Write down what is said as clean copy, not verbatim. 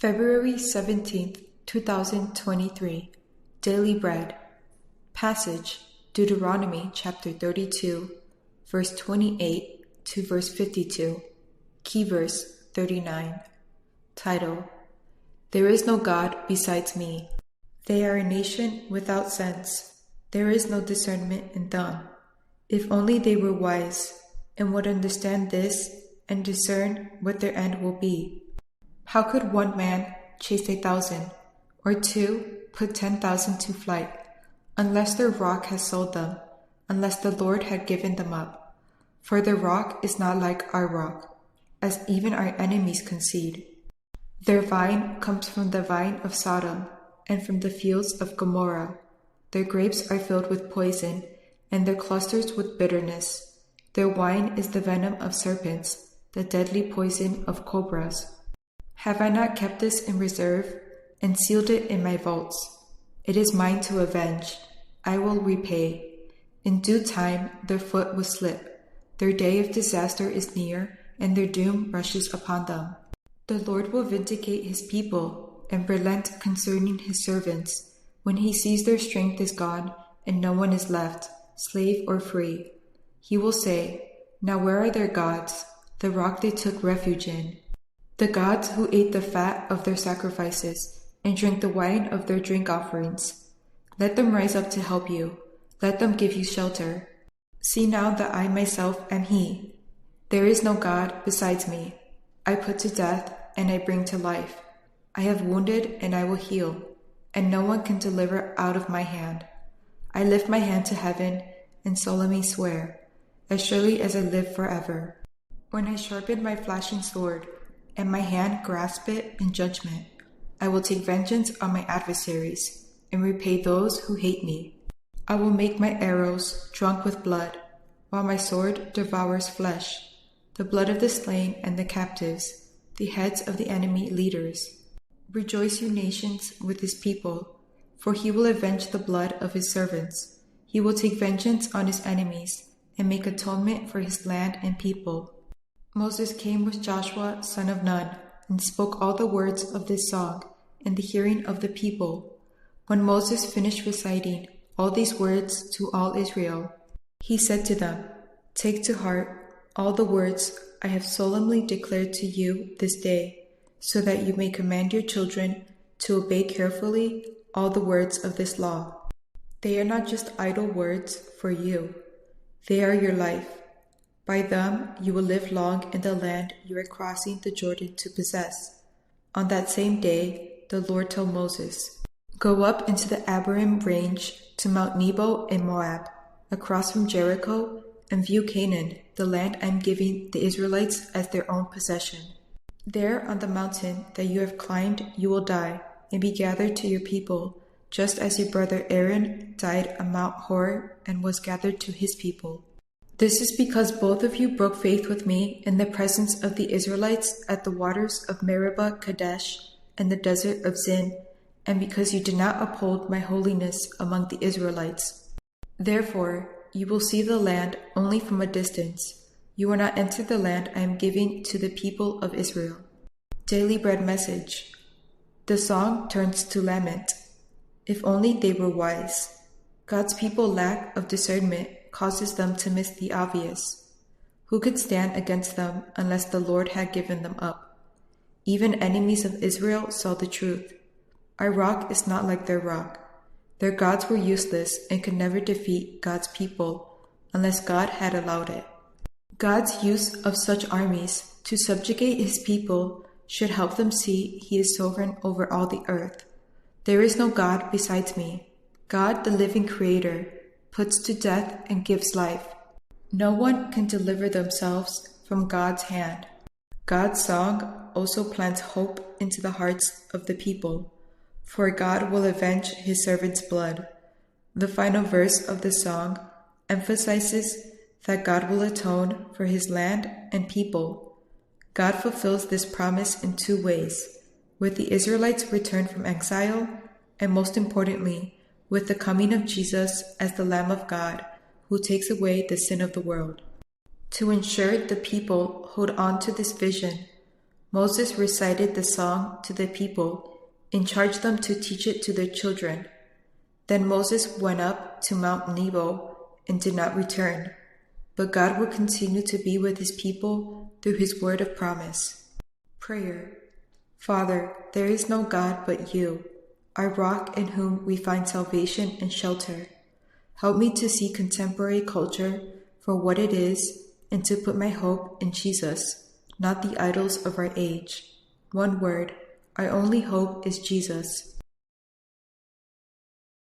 February 17th, 2023. Daily Bread. Passage, Deuteronomy chapter 32, verse 28 to verse 52. Key verse 39. Title, There is no God besides me. They are a nation without sense. There is no discernment in them. If only they were wise, and would understand this, and discern what their end will be. How could one man chase 1,000, or two put 10,000 to flight, unless their rock has sold them, unless the Lord had given them up? For their rock is not like our rock, as even our enemies concede. Their vine comes from the vine of Sodom, and from the fields of Gomorrah. Their grapes are filled with poison, and their clusters with bitterness. Their wine is the venom of serpents, the deadly poison of cobras. Have I not kept this in reserve, and sealed it in my vaults? It is mine to avenge. I will repay. In due time their foot will slip. Their day of disaster is near, and their doom rushes upon them. The Lord will vindicate his people, and relent concerning his servants, when he sees their strength is gone, and no one is left, slave or free. He will say, Now where are their gods, the rock they took refuge in? The gods who ate the fat of their sacrifices, and drank the wine of their drink offerings. Let them rise up to help you. Let them give you shelter. See now that I myself am he. There is no God besides me. I put to death, and I bring to life. I have wounded, and I will heal, and no one can deliver out of my hand. I lift my hand to heaven, and solemnly swear, as surely as I live forever. When I sharpen my flashing sword, and my hand grasp it in judgment, I will take vengeance on my adversaries, and repay those who hate me. I will make my arrows drunk with blood, while my sword devours flesh, the blood of the slain and the captives, the heads of the enemy leaders. Rejoice, you nations, with his people, for he will avenge the blood of his servants. He will take vengeance on his enemies, and make atonement for his land and people. Moses came with Joshua, son of Nun, and spoke all the words of this song in the hearing of the people. When Moses finished reciting all these words to all Israel, he said to them, Take to heart all the words I have solemnly declared to you this day, so that you may command your children to obey carefully all the words of this law. They are not just idle words for you. They are your life. By them you will live long in the land you are crossing the Jordan to possess. On that same day, the Lord told Moses, Go up into the Abarim range to Mount Nebo in Moab, across from Jericho, and view Canaan, the land I am giving the Israelites as their own possession. There on the mountain that you have climbed you will die, and be gathered to your people, just as your brother Aaron died on Mount Hor and was gathered to his people. This is because both of you broke faith with me in the presence of the Israelites at the waters of Meribah Kadesh and the desert of Zin, and because you did not uphold my holiness among the Israelites. Therefore, you will see the land only from a distance. You will not enter the land I am giving to the people of Israel. Daily Bread Message. The song turns to lament. If only they were wise. God's people lack of discernment causes them to miss the obvious. Who could stand against them unless the Lord had given them up? Even enemies of Israel saw the truth. Our rock is not like their rock. Their gods were useless and could never defeat God's people unless God had allowed it. God's use of such armies to subjugate his people should help them see he is sovereign over all the earth. There is no God besides me. God, the living creator, puts to death and gives life. No one can deliver themselves from God's hand. God's song also plants hope into the hearts of the people, for God will avenge his servant's blood. The final verse of the song emphasizes that God will atone for his land and people. God fulfills this promise in two ways, with the Israelites' return from exile, and most importantly, with the coming of Jesus as the Lamb of God, who takes away the sin of the world. To ensure the people hold on to this vision, Moses recited the song to the people and charged them to teach it to their children. Then Moses went up to Mount Nebo and did not return, but God would continue to be with his people through his word of promise. Prayer. Father, there is no God but you, our rock in whom we find salvation and shelter. Help me to see contemporary culture for what it is and to put my hope in Jesus, not the idols of our age. One word, our only hope is Jesus.